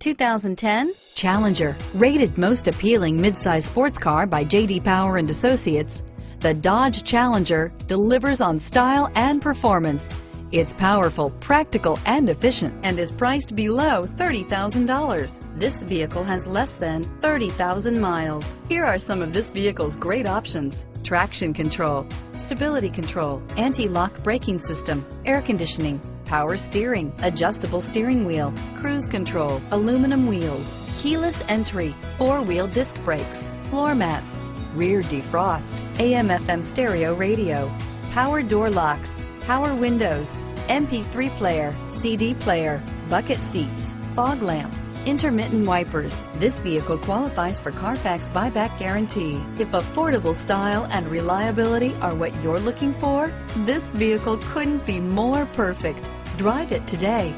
2010 Challenger. Rated most appealing midsize sports car by J.D. Power and Associates, the Dodge Challenger delivers on style and performance. It's powerful, practical, and efficient, and is priced below $30,000. This vehicle has less than 30,000 miles. Here are some of this vehicle's great options: traction control, stability control, anti-lock braking system, air conditioning, power steering, adjustable steering wheel, cruise control, aluminum wheels, keyless entry, four-wheel disc brakes, floor mats, rear defrost, AM/FM stereo radio, power door locks, power windows, MP3 player, CD player, bucket seats, fog lamps, intermittent wipers. This vehicle qualifies for Carfax buyback guarantee. If affordable style and reliability are what you're looking for, this vehicle couldn't be more perfect. Drive it today.